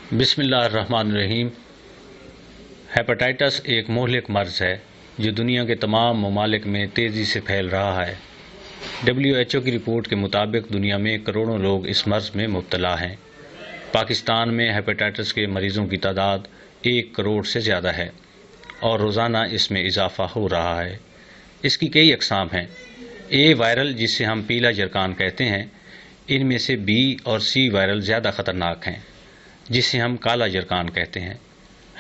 بسم اللہ الرحمن الرحیم۔ ہیپاٹائٹس ایک مہلک مرض ہے جو دنیا کے تمام ممالک میں تیزی سے پھیل رہا ہے۔ WHO کی رپورٹ کے مطابق دنیا میں کروڑوں لوگ اس مرض میں مبتلا ہیں۔ پاکستان میں ہیپاٹائٹس کے مریضوں کی تعداد 1 کروڑ سے زیادہ ہے اور روزانہ اس میں اضافہ ہو رہا ہے۔ اس کی کئی اقسام ہیں۔ A وائرل، جسے ہم پیلا جرقان کہتے ہیں، ان میں سے B اور C وائرل زیادہ خطرناک ہیں، جسے ہم کالا جرقان کہتے ہیں۔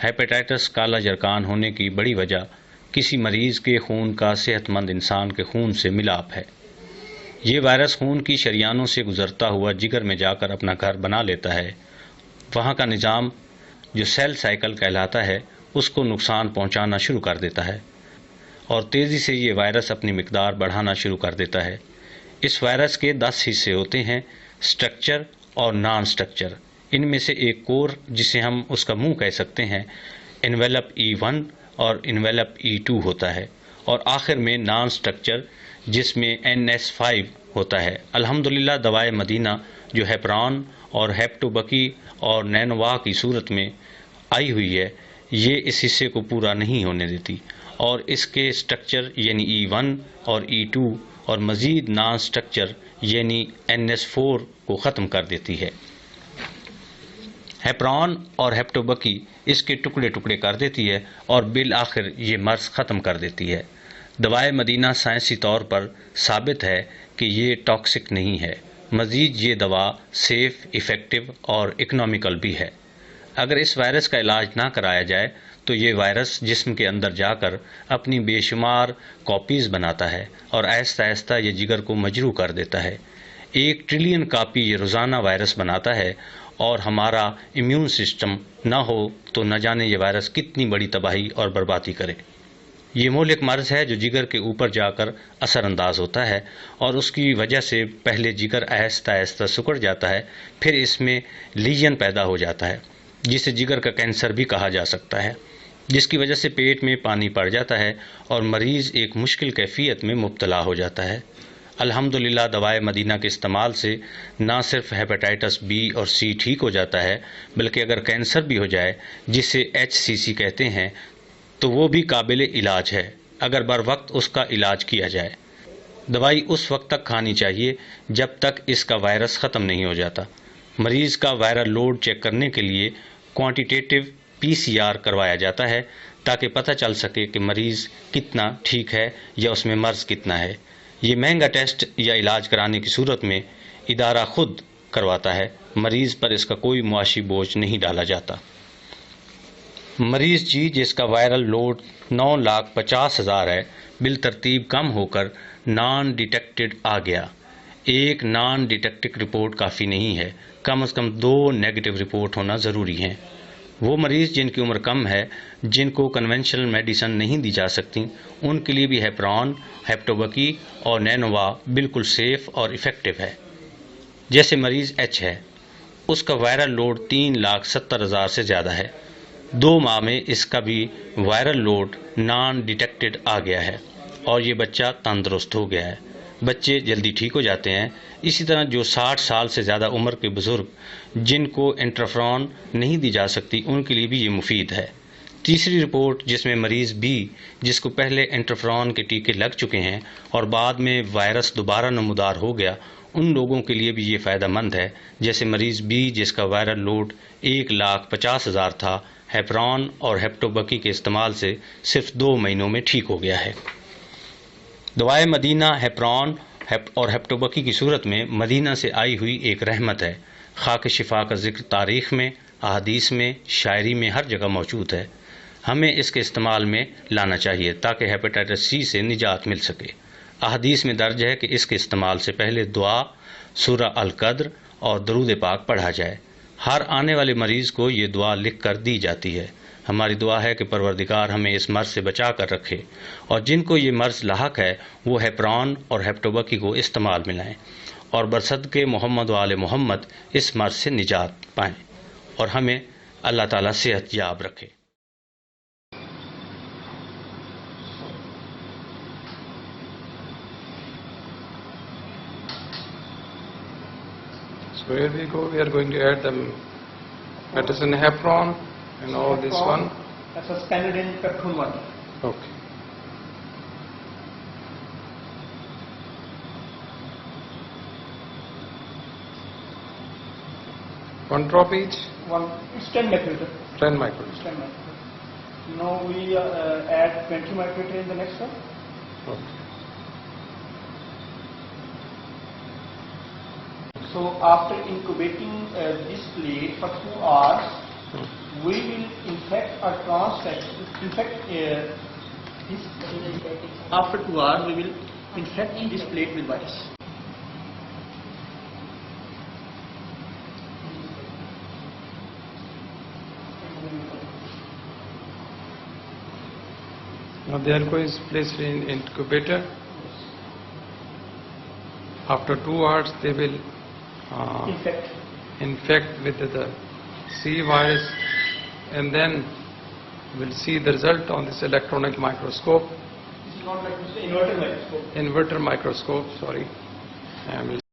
ہیپاٹائٹس کالا جرقان ہونے کی بڑی وجہ کسی مریض کے خون کا صحت مند انسان کے خون سے ملاپ ہے۔ یہ وائرس خون کی شریانوں سے گزرتا ہوا جگر میں جا کر اپنا گھر بنا لیتا ہے۔ وہاں کا نظام، جو سیل سائیکل کہلاتا ہے، اس کو نقصان پہنچانا شروع کر دیتا ہے اور تیزی سے یہ وائرس اپنی مقدار بڑھانا شروع کر دیتا ہے۔ اس وائرس کے 10 حصے ہوتے ہیں: سٹرکچر اور نان سٹرکچر۔ ان میں سے ایک کور، جسے ہم اس کا منہ کہہ سکتے ہیں، انویلپ E1 اور انویلپ E2 ہوتا ہے، اور آخر میں نان سٹرکچر جس میں NS5 ہوتا ہے۔ الحمدللہ دوائے مدینہ جو ہیپران اور ہیپٹوبکی اور نینوا کی صورت میں آئی ہوئی ہے، یہ اس حصے کو پورا نہیں ہونے دیتی اور اس کے سٹرکچر یعنی E1 اور E2 اور مزید نان سٹرکچر یعنی NS4 کو ختم کر دیتی ہے۔ ہیپران اور ہیپٹوبکی اس کے ٹکڑے ٹکڑے کر دیتی ہے اور بالآخر یہ مرض ختم کر دیتی ہے۔ دوائے مدینہ سائنسی طور پر ثابت ہے کہ یہ ٹاکسک نہیں ہے۔ مزید یہ دوا سیف، ایفیکٹو اور اکنامیکل بھی ہے۔ اگر اس وائرس کا علاج نہ کرایا جائے تو یہ وائرس جسم کے اندر جا کر اپنی بے شمار کاپیز بناتا ہے اور آہستہ آہستہ یہ جگر کو مجروح کر دیتا ہے۔ 1 ٹریلین کاپی یہ روزانہ وائرس بناتا ہے، اور ہمارا امیون سسٹم نہ ہو تو نہ جانے یہ وائرس کتنی بڑی تباہی اور بربادی کرے۔ یہ مہلک مرض ہے جو جگر کے اوپر جا کر اثر انداز ہوتا ہے اور اس کی وجہ سے پہلے جگر آہستہ آہستہ سکڑ جاتا ہے، پھر اس میں لیجن پیدا ہو جاتا ہے جسے جگر کا کینسر بھی کہا جا سکتا ہے، جس کی وجہ سے پیٹ میں پانی پڑ جاتا ہے اور مریض ایک مشکل کیفیت میں مبتلا ہو جاتا ہے۔ الحمدللہ دوائے مدینہ کے استعمال سے نہ صرف ہیپاٹائٹس B اور C ٹھیک ہو جاتا ہے، بلکہ اگر کینسر بھی ہو جائے، جسے HCC کہتے ہیں، تو وہ بھی قابل علاج ہے اگر بر وقت اس کا علاج کیا جائے۔ دوائی اس وقت تک کھانی چاہیے جب تک اس کا وائرس ختم نہیں ہو جاتا۔ مریض کا وائرل لوڈ چیک کرنے کے لیے کوانٹیٹیو PCR کروایا جاتا ہے تاکہ پتہ چل سکے کہ مریض کتنا ٹھیک ہے یا اس میں مرض کتنا ہے۔ یہ مہنگا ٹیسٹ یا علاج کرانے کی صورت میں ادارہ خود کرواتا ہے، مریض پر اس کا کوئی معاشی بوجھ نہیں ڈالا جاتا۔ مریض جس کا وائرل لوڈ 9,50,000 ہے، بالترتیب کم ہو کر نان ڈیٹیکٹڈ آ گیا۔ ایک نان ڈیٹیکٹڈ رپورٹ کافی نہیں ہے، کم از کم 2 نیگیٹو رپورٹ ہونا ضروری ہیں۔ وہ مریض جن کی عمر کم ہے، جن کو کنونشنل میڈیسن نہیں دی جا سکتی، ان کے لیے بھی ہیپران، ہیپٹوبکی اور نینوا بالکل سیف اور ایفیکٹو ہے۔ جیسے مریض H ہے، اس کا وائرل لوڈ 3,70,000 سے زیادہ ہے۔ 2 ماہ میں اس کا بھی وائرل لوڈ نان ڈیٹیکٹڈ آ گیا ہے اور یہ بچہ تندرست ہو گیا ہے۔ بچے جلدی ٹھیک ہو جاتے ہیں۔ اسی طرح جو 60 سال سے زیادہ عمر کے بزرگ جن کو انٹرفرون نہیں دی جا سکتی، ان کے لیے بھی یہ مفید ہے۔ تیسری رپورٹ جس میں مریض B جس کو پہلے انٹرفرون کے ٹیکے لگ چکے ہیں اور بعد میں وائرس دوبارہ نمودار ہو گیا، ان لوگوں کے لیے بھی یہ فائدہ مند ہے۔ جیسے مریض B جس کا وائرل لوڈ 1,50,000 تھا، ہیپران اور ہیپٹوبکی کے استعمال سے صرف 2 مہینوں میں ٹھیک ہو گیا ہے۔ دوائے مدینہ ہیپران اور ہیپٹوبکی کی صورت میں مدینہ سے آئی ہوئی ایک رحمت ہے۔ خاک شفا کا ذکر تاریخ میں، احادیث میں، شاعری میں ہر جگہ موجود ہے۔ ہمیں اس کے استعمال میں لانا چاہیے تاکہ ہیپاٹائٹس C سے نجات مل سکے۔ احادیث میں درج ہے کہ اس کے استعمال سے پہلے دعا، سورہ القدر اور درود پاک پڑھا جائے۔ ہر آنے والے مریض کو یہ دعا لکھ کر دی جاتی ہے۔ ہماری دعا ہے کہ پروردگار ہمیں اس مرض سے بچا کر رکھے، اور جن کو یہ مرض لاحق ہے وہ ہیپران اور ہیپٹوبکی کو استعمال میں لائیں اور برصدقے محمد و آل محمد اس مرض سے نجات پائیں، اور ہمیں اللہ تعالیٰ صحت یاب رکھے۔ So here we go, we are going to add the That is in heparin and all this one. That's suspended in peptone water. Okay. One drop each, It's 10 microliter. 10 microliters. It's 10 microliter. Now we add 20 microliter in the next one. Okay. So after incubating this plate for 2 hours, we will infect or after 2 hours we will infect this plate with virus. Now they are going to place it in incubator. After 2 hours they will infect with the C virus, and then we'll see the result on this electronic microscope. This is not like this inverter microscope. Inverter microscope, sorry. And we'll